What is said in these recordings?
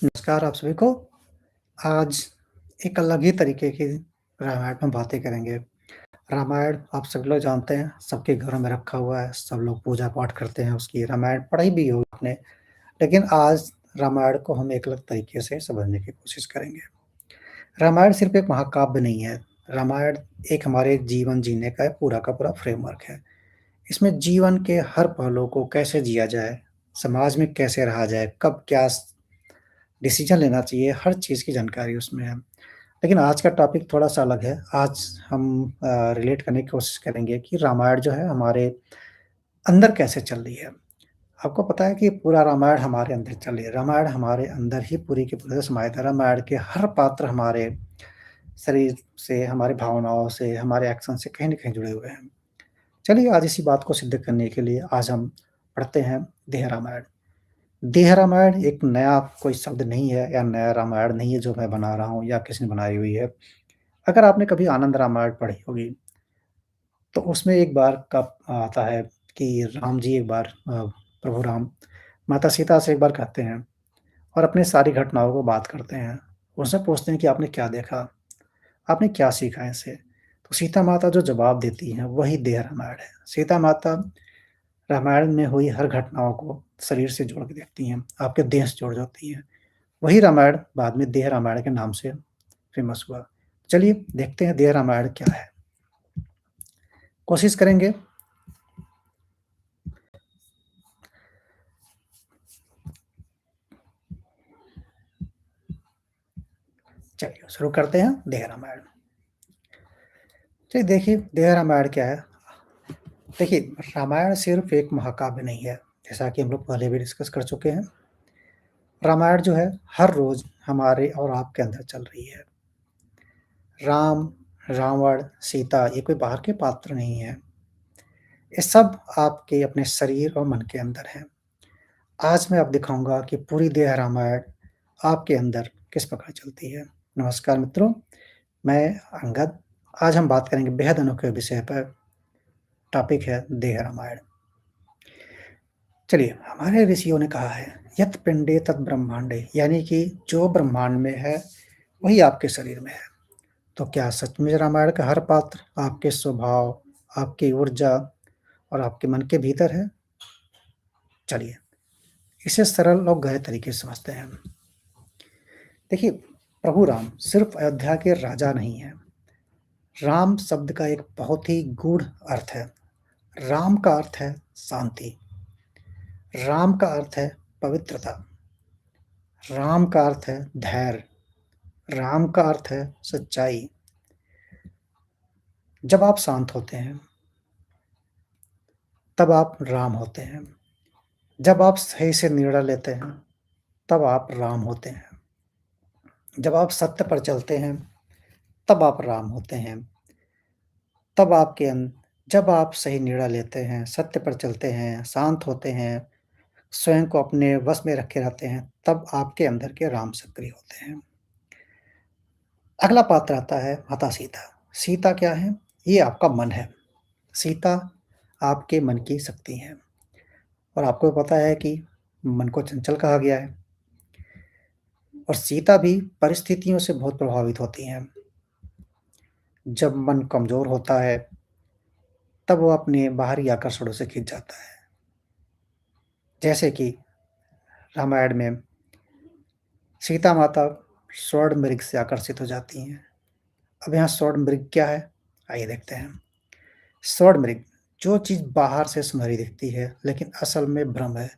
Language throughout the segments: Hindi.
नमस्कार आप सभी को। आज एक अलग ही तरीके की रामायण में बातें करेंगे। रामायण आप सभी लोग जानते हैं, सबके घरों में रखा हुआ है, सब लोग पूजा-पाठ करते हैं उसकी, रामायण पढ़ी भी होगी आपने। लेकिन आज रामायण को हम एक अलग तरीके से समझने की कोशिश करेंगे। रामायण सिर्फ़ एक महाकाव्य नहीं है, रामायण एक हमारे जीवन जीने का पूरा का पूरा फ्रेमवर्क है। इसमें जीवन के हर पहलू को कैसे जिया जाए, समाज में कैसे रहा जाए, कब क्या डिसीज़न लेना चाहिए, हर चीज़ की जानकारी उसमें है। लेकिन आज का टॉपिक थोड़ा-सा अलग है। आज हम रिलेट करने की कोशिश करेंगे कि रामायण जो है हमारे अंदर कैसे चल रही है। आपको पता है कि पूरा रामायण हमारे अंदर चल रही है। रामायण हमारे अंदर ही पूरी की पूरी समाहित है। रामायण के हर पात्र हमारे शरीर से, हमारी भावनाओं से, हमारे एक्शन से कहीं न कहीं जुड़े हुए हैं। चलिए आज इसी बात को सिद्ध करने के लिए आज हम पढ़ते हैं देह रामायण। देह रामायण एक नया कोई शब्द नहीं है या नया रामायण नहीं है जो मैं बना रहा हूँ या किसी ने बनाई हुई है। अगर आपने कभी आनंद रामायण पढ़ी होगी, तो उसमें एक बार का आता है कि राम जी एक बार प्रभु राम माता सीता से एक बार कहते हैं और अपनी सारी घटनाओं को बात करते हैं। उनसे पूछते हैं कि आपने क्या देखा? आपने क्या सीखा इनसे? तो सीता माता जो जवाब देती हैं, वही देह रामायण है। सीता माता रामायण में हुई हर घटनाओं को शरीर से जोड़ के देखती हैं, आपके देह से जोड़ जाती हैं। वही रामायण बाद में देह रामायण के नाम से फेमस हुआ। चलिए देखते हैं देह रामायण क्या है? कोशिश करेंगे। चलिए शुरू करते हैं देह रामायण। चलिए देखिए देह रामायण क्या है? देखिए रामायण सिर्फ़ एक महाकाव्य नहीं है, जैसा कि हम लोग पहले भी डिस्कस कर चुके हैं। रामायण जो है हर रोज़ हमारे और आपके अंदर चल रही है। राम, रावण, सीता ये कोई बाहर के पात्र नहीं हैं। ये सब आपके अपने शरीर और मन के अंदर हैं। आज मैं अब दिखाऊँगा कि पूरी देह रामायण आपके अंदर किस प्रकार चलती है। नमस्कार मित्रों, मैं अंगद। आज हम बात करेंगे बेहद अनोखे विषय पर। टॉपिक है देह रामायण। चलिए, हमारे ऋषियों ने कहा है, यत् पिंडे तत् ब्रह्मांडे, यानी कि जो ब्रह्मांड में है, वही आपके शरीर में है। तो क्या सच में रामायण का हर पात्र आपके स्वभाव, आपकी ऊर्जा और आपके मन के भीतर है? चलिए, इसे सरल और गहरे तरीके से समझते हैं। देखिए, प्रभु राम सिर्फ अयोध्या के राजा नहीं हैं। राम शब्द का एक बहुत ही गूढ़ अर्थ है। राम का अर्थ है शांति। राम का अर्थ है पवित्रता। राम का अर्थ है धैर्य। राम का अर्थ है सच्चाई। जब आप शांत होते हैं, तब आप राम होते हैं। जब आप सही से निर्णय लेते हैं, तब आप राम होते हैं। जब आप सत्य पर चलते हैं, तब आप राम होते हैं। तब आपके जब आप सही निर्णय लेते हैं, सत्य पर चलते हैं, शांत होते हैं, स्वयं को अपने वश में रखे रहते हैं, तब आपके अंदर के राम सक्रिय होते हैं। अगला पात्र आता है माता सीता। सीता क्या है? ये आपका मन है। सीता आपके मन की शक्ति है और आपको पता है कि मन को चंचल कहा गया है और सीता भी परिस्थितियों से बहुत प्रभावित होती हैं। जब मन कमज़ोर होता है, तब वो अपने बाहरी आकर्षणों से खिंच जाता है। जैसे कि रामायण में सीता माता स्वर्ण मृग से आकर्षित हो जाती हैं। अब यहाँ स्वर्ण मृग क्या है? आइए देखते हैं। स्वर्ण मृग जो चीज़ बाहर से सुनहरी दिखती है, लेकिन असल में भ्रम है,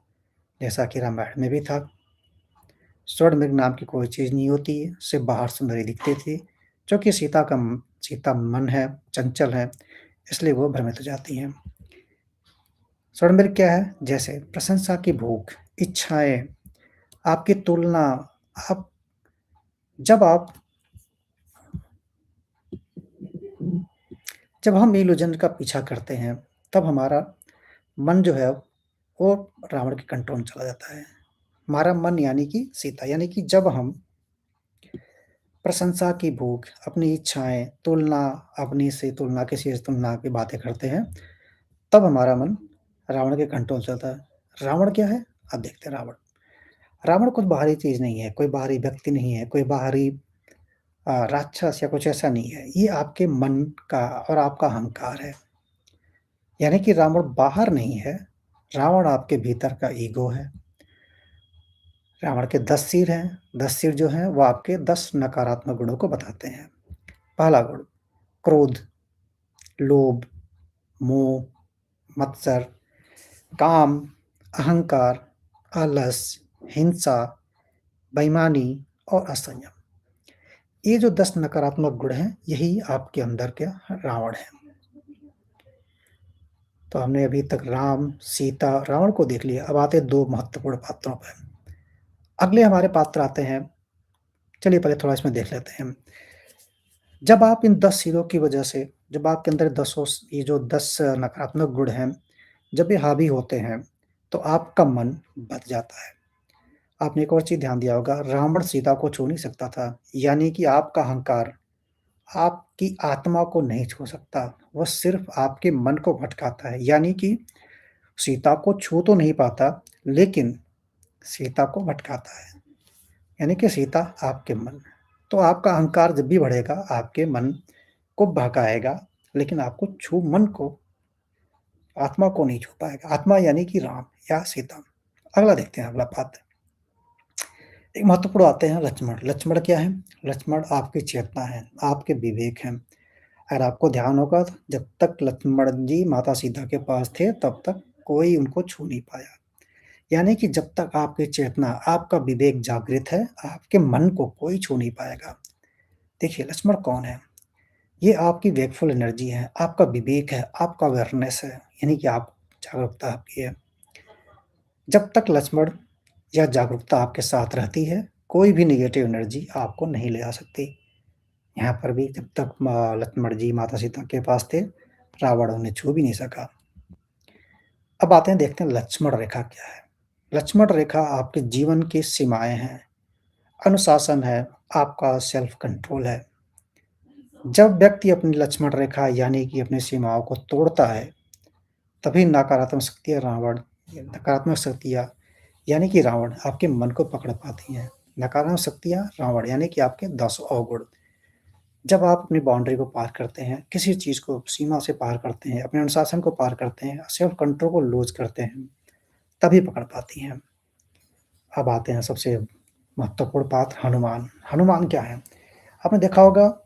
जैसा कि रामायण में भी था। स्वर्ण मृग नाम की कोई चीज़ नहीं होती है, सिर्फ़ बाहर सुंदरी दिखती थी, क्योंकि सीता मन है, चंचल है, इसलिए वो भ्रमित हो जाती हैं। स्वर्ण मृग क्या है? जैसे प्रशंसा की भूख, इच्छाएँ, आपकी तुलना, आप जब आप जब हम इल्यूज़न का पीछा करते हैं, तब हमारा मन जो है, वो रावण के कंट्रोल में चला जाता है। हमारा मन यानी कि सीता, यानी कि जब हम प्रशंसा की भूख, अपनी इच्छाएँ, तुलना, अपनी से तुलना, किसी से तुलना की बातें करते हैं, तब हमारा मन रावण के कंट्रोल चलता है। रावण क्या है? अब देखते हैं रावण। रावण कुछ बाहरी चीज़ नहीं है, कोई बाहरी व्यक्ति नहीं है, कोई बाहरी राक्षस या कुछ ऐसा नहीं है। ये आपके मन का और आपका अहंकार है। यानी कि रावण बाहर नहीं है, रावण आपके भीतर का ईगो है। रावण के 10 सिर हैं, 10 सिर जो हैं वो आपके 10 नकारात्मक गुणों को बताते हैं। पहला गुण क्रोध, लोभ, मोह, मत्सर, काम, अहंकार, आलस, हिंसा, बेईमानी और असंयम। ये जो 10 नकारात्मक गुण हैं, यही आपके अंदर के रावण हैं। तो हमने अभी तक राम, सीता, रावण को देख लिया। अब आते हैं 2 महत्वपूर्ण पात्रों पे। अगले हमारे पात्र आते हैं, चलिए पहले थोड़ा इसमें देख लेते हैं। जब आप इन 10 सिरों की वजह से, जब आपके अंदर दसों ये जो 10 नकारात्मक गुण हैं, जब ये हावी होते हैं, तो आपका मन बँध जाता है। आपने एक और चीज़ ध्यान दिया होगा, रावण सीता को छू नहीं सकता था, यानी कि आपका अहंकार आपकी आत्मा को नहीं छू सकता, वो सिर्फ़ आपके मन को भटकाता है। यानी कि सीता को छू तो नहीं पाता, लेकिन सीता को भटकाता है। यानी कि सीता आपके मन में। तो आपका अहंकार जब भी बढ़ेगा, आपके मन को बहकाएगा, लेकिन आपको मन को, आत्मा को नहीं छू पाएगा। आत्मा यानी कि राम या सीता। अगला देखते हैं, अगला पात्र। एक महत्वपूर्ण आते हैं लक्ष्मण। लक्ष्मण क्या है? लक्ष्मण आपकी चेतना है, आपके विवेक हैं। अगर आपको ध्यान होगा, तो जब तक लक्ष्मण जी माता सीता के पास थे, तब तक कोई उनको छू नहीं पाया। यानी कि जब तक आपकी चेतना, आपका विवेक जागृत है, आपके मन को कोई छू नहीं पाएगा। देखिए लक्ष्मण कौन है? ये आपकी वेकफुल एनर्जी है, आपका विवेक है, आपका अवेयरनेस है, यानी कि आप जागरूकता आपकी है। जब तक लक्ष्मण या जागरूकता आपके साथ रहती है, कोई भी नेगेटिव एनर्जी आपको नहीं ले आ सकती। यहाँ पर भी जब तक लक्ष्मण जी माता सीता के पास थे, रावण उन्हें छू भी नहीं सका। अब आते हैं, देखते हैं लक्ष्मण रेखा क्या है। लक्ष्मण रेखा आपके जीवन की सीमाएँ हैं, अनुशासन है, आपका सेल्फ कंट्रोल है। जब व्यक्ति अपनी लक्ष्मण रेखा यानी कि अपनी सीमाओं को तोड़ता है, तभी नकारात्मक शक्तियाँ नकारात्मक शक्तियाँ यानी कि रावण आपके मन को पकड़ पाती हैं। नकारात्मक शक्तियाँ रावण यानी कि आपके 10 अवगुण। जब आप अपनी बाउंड्री को पार करते हैं, किसी चीज़ को सीमा से पार करते हैं, अपने अनुशासन को पार करते हैं, सेल्फ कंट्रोल को लूज़ करते हैं, तभी पकड़ पाती हैं। अब आते हैं सबसे महत्वपूर्ण पात्र हनुमान। हनुमान क्या है? आपने देखा होगा,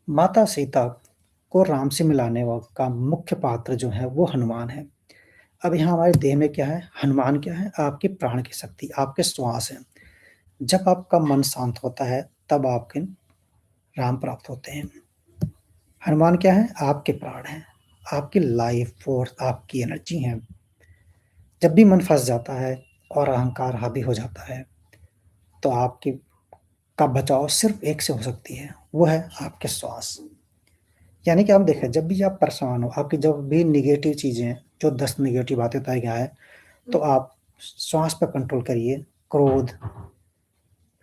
माता सीता को राम से मिलाने का मुख्य पात्र जो है वो हनुमान है। अब यहाँ हमारे देह में क्या है? हनुमान क्या है? आपके प्राण की शक्ति, आपके श्वास हैं। जब आपका मन शांत होता है, तब आपके राम प्राप्त होते हैं। हनुमान क्या है? आपके प्राण हैं, आपकी लाइफ फोर्स, आपकी एनर्जी है। जब भी मन फँस जाता है और अहंकार हावी हो जाता है, तो आपकी का बचाव सिर्फ़ एक से हो सकती है, वो है आपके श्वास। यानी कि आप देखें, जब भी आप परेशान हो, आपकी जब भी नेगेटिव चीज़ें, जो 10 नेगेटिव बातें तय क्या है, तो आप श्वास पे कंट्रोल करिए, क्रोध,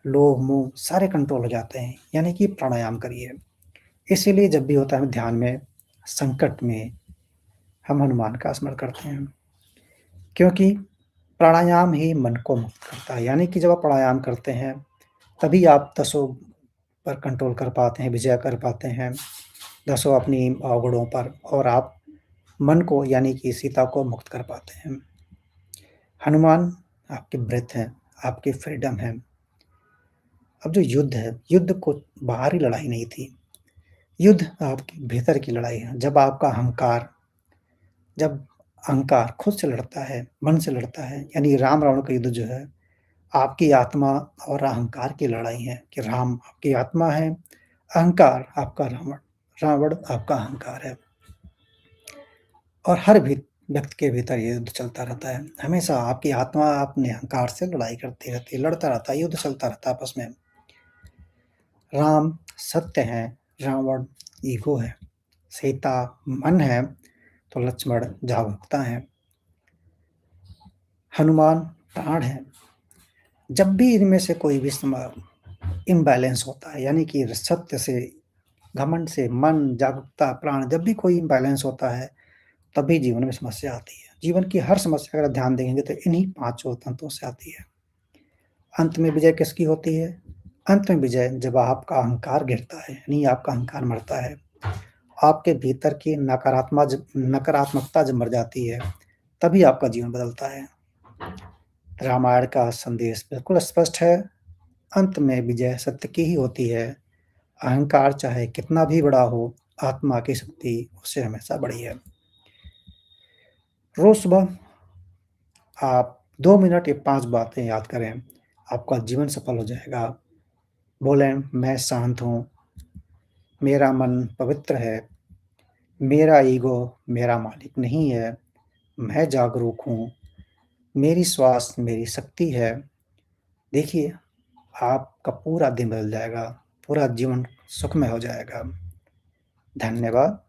लोभ, मोह सारे कंट्रोल हो जाते हैं, यानी कि प्राणायाम करिए। इसीलिए जब भी होता है ध्यान में, संकट में, हम हनुमान का स्मरण करते हैं, क्योंकि प्राणायाम ही मन को मुक्त करता है। यानी कि जब आप प्राणायाम करते हैं, तभी आप दसों पर कंट्रोल कर पाते हैं, विजय कर पाते हैं, दसों अपनी अवगुणों पर, और आप मन को यानी कि सीता को मुक्त कर पाते हैं। हनुमान आपकी ब्रेथ है, आपकी फ्रीडम है। अब जो युद्ध है, युद्ध को बाहरी लड़ाई नहीं थी, युद्ध आपके भीतर की लड़ाई है। जब अहंकार खुद से लड़ता है, मन से लड़ता है, यानी राम-रावण का युद्ध जो है, आपकी आत्मा और अहंकार की लड़ाई है कि राम आपकी आत्मा है, अहंकार आपका रावण, रावण आपका अहंकार है। और हर व्यक्ति के भीतर ये युद्ध चलता रहता है। हमेशा आपकी आत्मा अपने अहंकार से लड़ाई करती रहती है, लड़ता रहता है, युद्ध चलता रहता है आपस में। राम सत्य है, रावण ईगो है, सीता मन है, तो लक्ष्मण जागरूकता है, हनुमान प्राण है। जब भी इनमें से कोई भी इम्बैलेंस होता है, यानी कि सत्य से, घमंड से, मन, जागरूकता, प्राण, जब भी कोई इम्बैलेंस होता है, तभी जीवन में समस्या आती है। जीवन की हर समस्या अगर आप ध्यान देंगे, तो इन्हीं पाँचों तंत्रों से आती है। अंत में विजय किसकी होती है? अंत में विजय जब आपका अहंकार गिरता है, यानी आपका अहंकार मरता है। आपके भीतर की नकारात्मकता जब मर जाती है, तभी आपका जीवन बदलता है। रामायण का संदेश बिल्कुल स्पष्ट है, अंत में विजय सत्य की ही होती है। अहंकार चाहे कितना भी बड़ा हो, आत्मा की शक्ति उससे हमेशा बड़ी है। रोज़ सुबह आप 2 मिनट या 5 बातें याद करें, आपका जीवन सफल हो जाएगा। बोलें, मैं शांत हूँ, मेरा मन पवित्र है, मेरा ईगो मेरा मालिक नहीं है, मैं जागरूक हूँ, मेरी श्वास मेरी शक्ति है। देखिए, आपका पूरा दिन बदल जाएगा, पूरा जीवन सुखमय हो जाएगा। धन्यवाद।